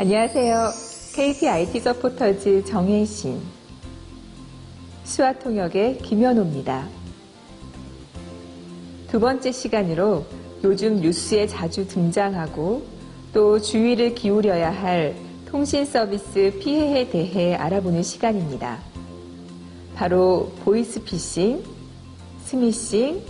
안녕하세요. KT IT 서포터즈 정혜신, 수화통역의 김현호입니다. 두 번째 시간으로 요즘 뉴스에 자주 등장하고 또 주의를 기울여야 할 통신 서비스 피해에 대해 알아보는 시간입니다. 바로 보이스피싱, 스미싱,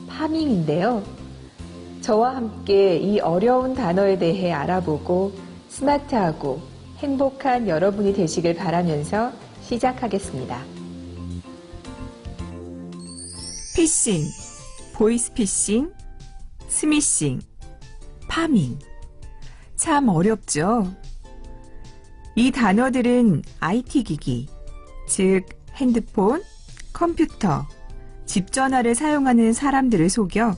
파밍인데요. 저와 함께 이 어려운 단어에 대해 알아보고 스마트하고 행복한 여러분이 되시길 바라면서 시작하겠습니다. 피싱, 보이스피싱, 스미싱, 파밍. 참 어렵죠? 이 단어들은 IT 기기, 즉 핸드폰, 컴퓨터, 집전화를 사용하는 사람들을 속여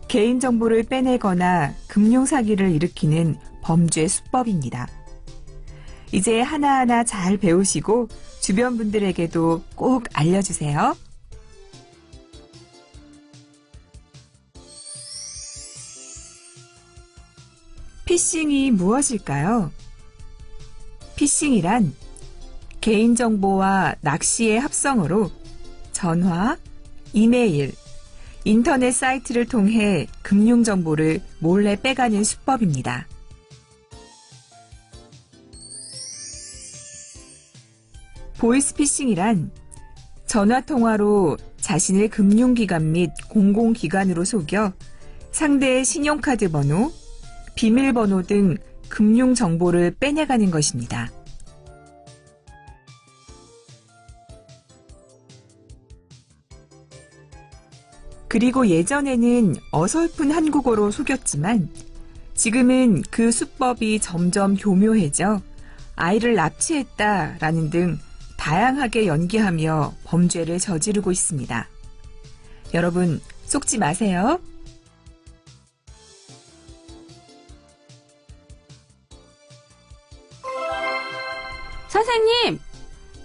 개인정보를 빼내거나 금융사기를 일으키는 범죄 수법입니다. 이제 하나하나 잘 배우시고 주변 분들에게도 꼭 알려주세요. 피싱이 무엇일까요? 피싱이란 개인정보와 낚시의 합성어로 전화, 이메일, 인터넷 사이트를 통해 금융정보를 몰래 빼가는 수법입니다. 보이스피싱이란 전화통화로 자신의 금융기관 및 공공기관으로 속여 상대의 신용카드 번호, 비밀번호 등 금융정보를 빼내가는 것입니다. 그리고 예전에는 어설픈 한국어로 속였지만 지금은 그 수법이 점점 교묘해져 아이를 납치했다라는 등 다양하게 연기하며 범죄를 저지르고 있습니다. 여러분, 속지 마세요. 선생님,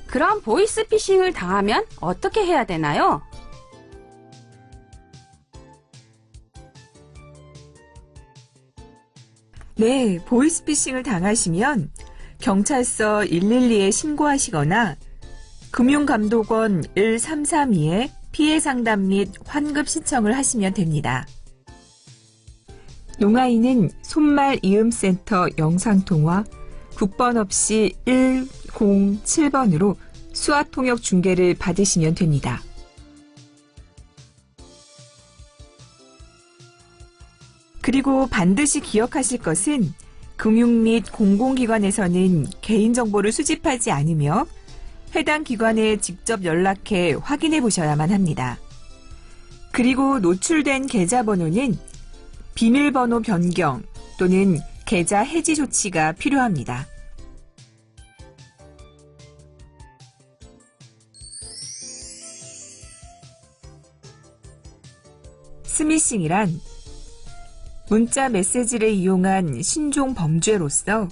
그럼 보이스피싱을 당하면 어떻게 해야 되나요? 네, 보이스피싱을 당하시면 경찰서 112에 신고하시거나 금융감독원 1332에 피해상담 및 환급 신청을 하시면 됩니다. 농아인은 손말이음센터 영상통화 국번 없이 107번으로 수화통역 중개를 받으시면 됩니다. 그리고 반드시 기억하실 것은 금융 및 공공기관에서는 개인정보를 수집하지 않으며 해당 기관에 직접 연락해 확인해 보셔야만 합니다. 그리고 노출된 계좌번호는 비밀번호 변경 또는 계좌 해지 조치가 필요합니다. 스미싱이란 문자 메시지를 이용한 신종 범죄로서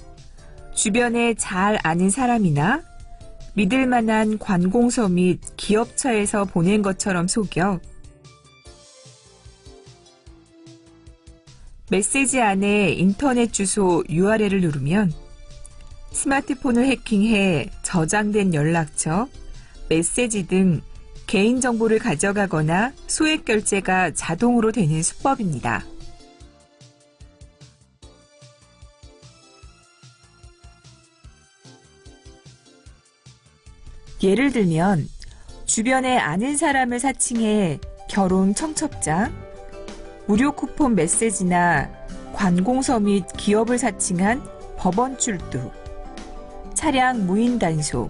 주변에 잘 아는 사람이나 믿을 만한 관공서 및 기업처에서 보낸 것처럼 속여 메시지 안에 인터넷 주소 URL을 누르면 스마트폰을 해킹해 저장된 연락처, 메시지 등 개인정보를 가져가거나 소액 결제가 자동으로 되는 수법입니다. 예를 들면 주변에 아는 사람을 사칭해 결혼 청첩장, 무료 쿠폰 메시지나 관공서 및 기업을 사칭한 법원 출두, 차량 무인 단속,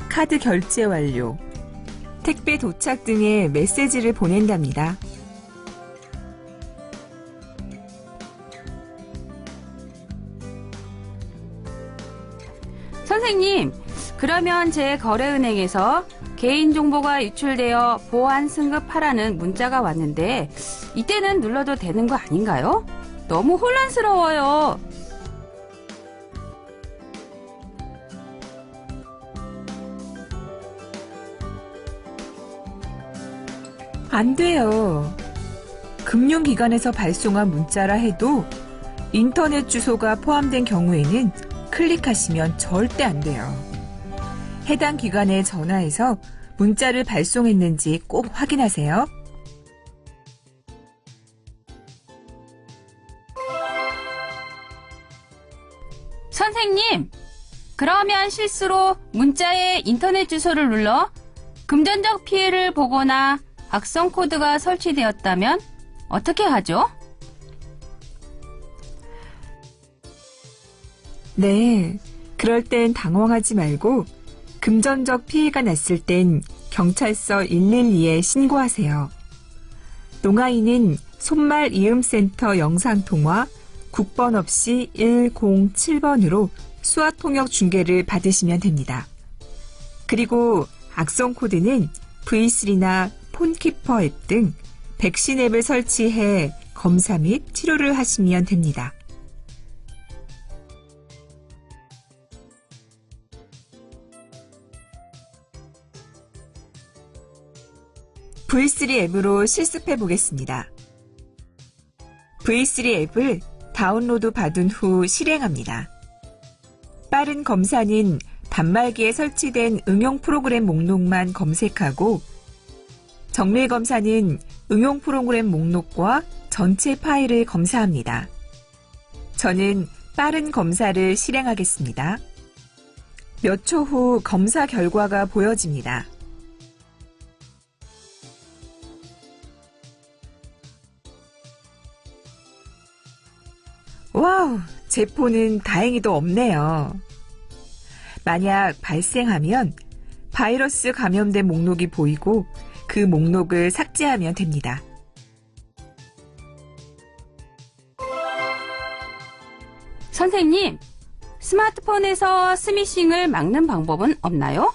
카드 결제 완료, 택배 도착 등의 메시지를 보낸답니다. 선생님, 그러면 제 거래은행에서 개인정보가 유출되어 보안 승급하라는 문자가 왔는데 이때는 눌러도 되는 거 아닌가요? 너무 혼란스러워요. 안 돼요. 금융기관에서 발송한 문자라 해도 인터넷 주소가 포함된 경우에는 클릭하시면 절대 안 돼요. 해당 기관에 전화해서 문자를 발송했는지 꼭 확인하세요. 선생님, 그러면 실수로 문자에 인터넷 주소를 눌러 금전적 피해를 보거나 악성 코드가 설치되었다면 어떻게 하죠? 네, 그럴 땐 당황하지 말고 금전적 피해가 났을 땐 경찰서 112에 신고하세요. 농아인은 손말 이음센터 영상통화 국번 없이 107번으로 수화통역 중계를 받으시면 됩니다. 그리고 악성 코드는 V3나 폰키퍼 앱 등 백신 앱을 설치해 검사 및 치료를 하시면 됩니다. V3 앱으로 실습해 보겠습니다. V3 앱을 다운로드 받은 후 실행합니다. 빠른 검사는 단말기에 설치된 응용 프로그램 목록만 검색하고 정밀 검사는 응용 프로그램 목록과 전체 파일을 검사합니다. 저는 빠른 검사를 실행하겠습니다. 몇 초 후 검사 결과가 보여집니다. 와우, 제 폰은 다행히도 없네요. 만약 발생하면 바이러스 감염된 목록이 보이고 그 목록을 삭제하면 됩니다. 선생님, 스마트폰에서 스미싱을 막는 방법은 없나요?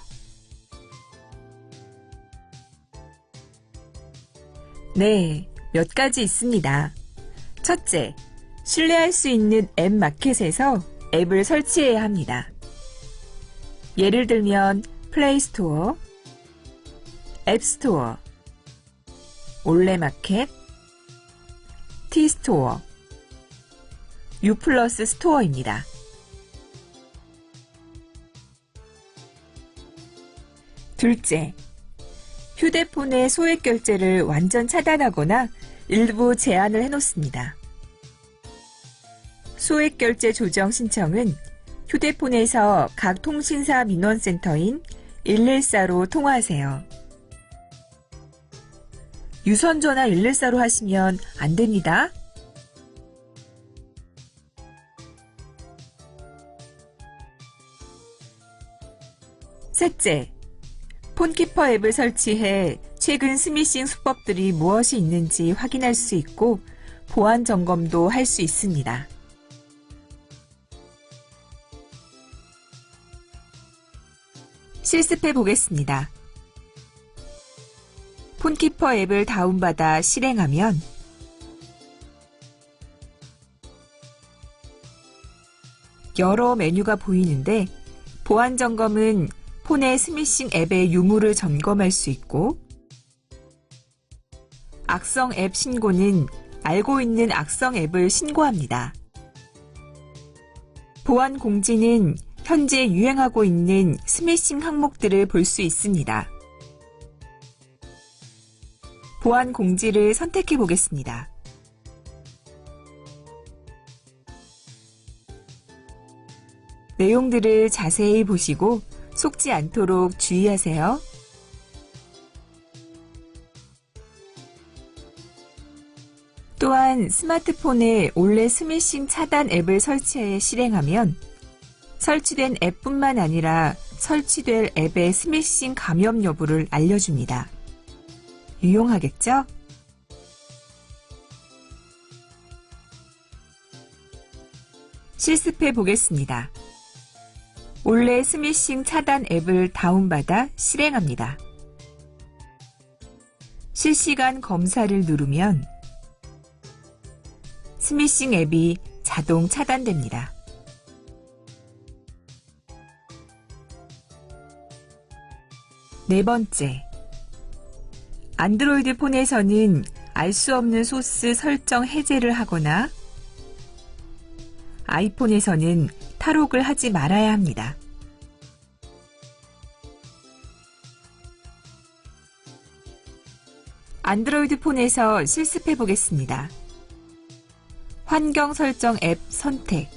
네, 몇 가지 있습니다. 첫째, 신뢰할 수 있는 앱 마켓에서 앱을 설치해야 합니다. 예를 들면 플레이스토어, 앱스토어, 올레마켓, T스토어, U+ 스토어입니다. 둘째, 휴대폰의 소액 결제를 완전 차단하거나 일부 제한을 해놓습니다. 소액 결제 조정 신청은 휴대폰에서 각 통신사 민원센터인 114로 통화하세요. 유선전화 114로 하시면 안 됩니다. 셋째, 폰키퍼 앱을 설치해 최근 스미싱 수법들이 무엇이 있는지 확인할 수 있고 보안 점검도 할 수 있습니다. 실습해 보겠습니다. 폰키퍼 앱을 다운받아 실행하면 여러 메뉴가 보이는데 보안 점검은 폰의 스미싱 앱의 유무를 점검할 수 있고 악성 앱 신고는 알고 있는 악성 앱을 신고합니다. 보안 공지는 현재 유행하고 있는 스미싱 항목들을 볼 수 있습니다. 보안 공지를 선택해 보겠습니다. 내용들을 자세히 보시고 속지 않도록 주의하세요. 또한 스마트폰에 올레 스미싱 차단 앱을 설치해 실행하면 설치된 앱뿐만 아니라 설치될 앱의 스미싱 감염 여부를 알려줍니다. 유용하겠죠? 실습해 보겠습니다. 올레 스미싱 차단 앱을 다운받아 실행합니다. 실시간 검사를 누르면 스미싱 앱이 자동 차단됩니다. 네 번째, 안드로이드 폰에서는 알 수 없는 소스 설정 해제를 하거나 아이폰에서는 탈옥을 하지 말아야 합니다. 안드로이드 폰에서 실습해 보겠습니다. 환경 설정 앱 선택.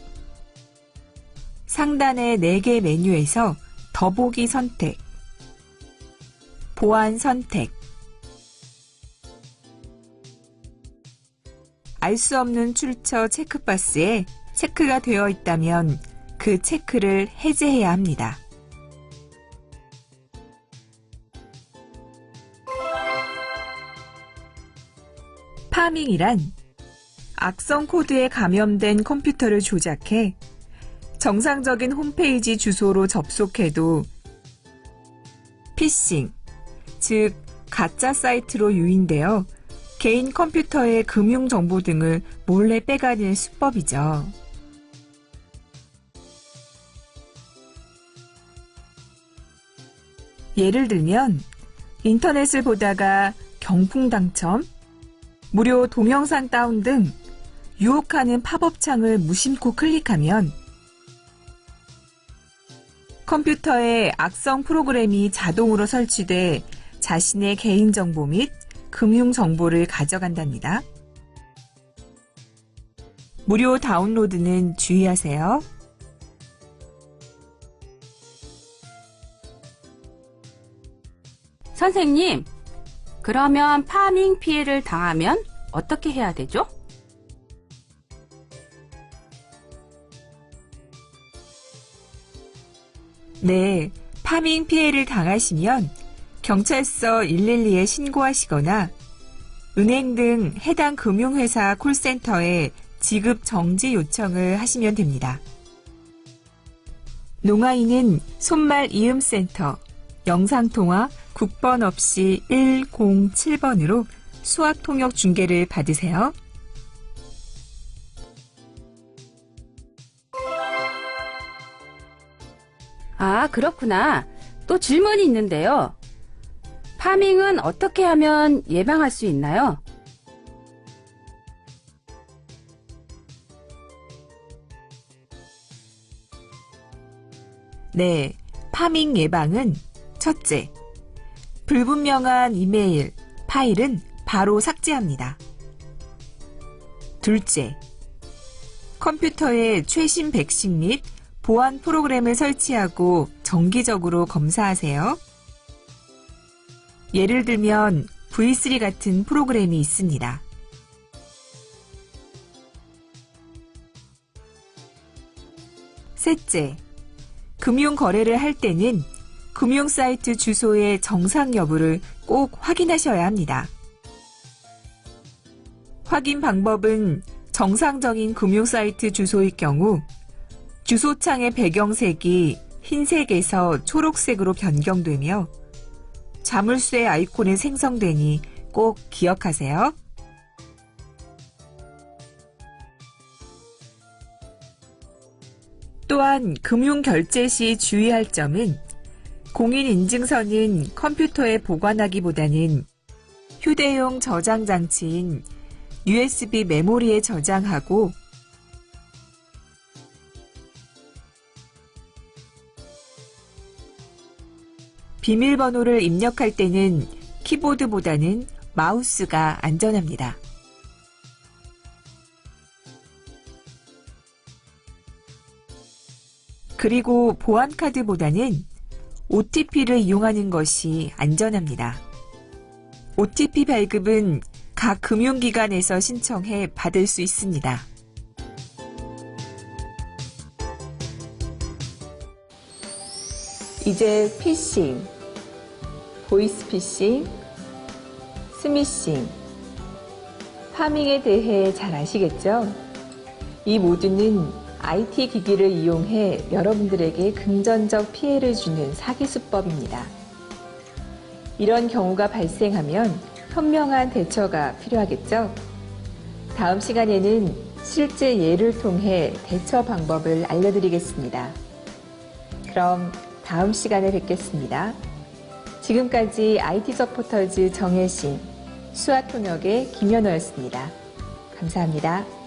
상단의 4개 메뉴에서 더보기 선택. 보안 선택. 알 수 없는 출처 체크박스에 체크가 되어 있다면 그 체크를 해제해야 합니다. 파밍이란 악성 코드에 감염된 컴퓨터를 조작해 정상적인 홈페이지 주소로 접속해도 피싱, 즉 가짜 사이트로 유인되어 개인 컴퓨터의 금융정보 등을 몰래 빼가는 수법이죠. 예를 들면 인터넷을 보다가 경품 당첨, 무료 동영상 다운 등 유혹하는 팝업 창을 무심코 클릭하면 컴퓨터에 악성 프로그램이 자동으로 설치돼 자신의 개인정보 및 금융정보를 가져간답니다. 무료 다운로드는 주의하세요. 선생님, 그러면 파밍 피해를 당하면 어떻게 해야 되죠? 네, 파밍 피해를 당하시면 경찰서 112에 신고하시거나 은행 등 해당 금융회사 콜센터에 지급 정지 요청을 하시면 됩니다. 농아인은 손말 이음센터, 영상통화 국번 없이 107번으로 수학통역 중개를 받으세요. 아, 그렇구나. 또 질문이 있는데요. 파밍은 어떻게 하면 예방할 수 있나요? 네, 파밍 예방은 첫째, 불분명한 이메일, 파일은 바로 삭제합니다. 둘째, 컴퓨터에 최신 백신 및 보안 프로그램을 설치하고 정기적으로 검사하세요. 예를 들면 V3 같은 프로그램이 있습니다. 셋째, 금융 거래를 할 때는 금융 사이트 주소의 정상 여부를 꼭 확인하셔야 합니다. 확인 방법은 정상적인 금융 사이트 주소일 경우 주소창의 배경색이 흰색에서 초록색으로 변경되며 자물쇠 아이콘이 생성되니 꼭 기억하세요. 또한 금융 결제 시 주의할 점은 공인인증서는 컴퓨터에 보관하기보다는 휴대용 저장 장치인 USB 메모리에 저장하고 비밀번호를 입력할 때는 키보드보다는 마우스가 안전합니다. 그리고 보안카드보다는 OTP를 이용하는 것이 안전합니다. OTP 발급은 각 금융기관에서 신청해 받을 수 있습니다. 이제 피싱, 보이스피싱, 스미싱, 파밍에 대해 잘 아시겠죠? 이 모두는 IT 기기를 이용해 여러분들에게 금전적 피해를 주는 사기 수법입니다. 이런 경우가 발생하면 현명한 대처가 필요하겠죠? 다음 시간에는 실제 예를 통해 대처 방법을 알려드리겠습니다. 그럼 다음 시간에 뵙겠습니다. 지금까지 IT 서포터즈 정혜신, 수화통역의 김연호였습니다. 감사합니다.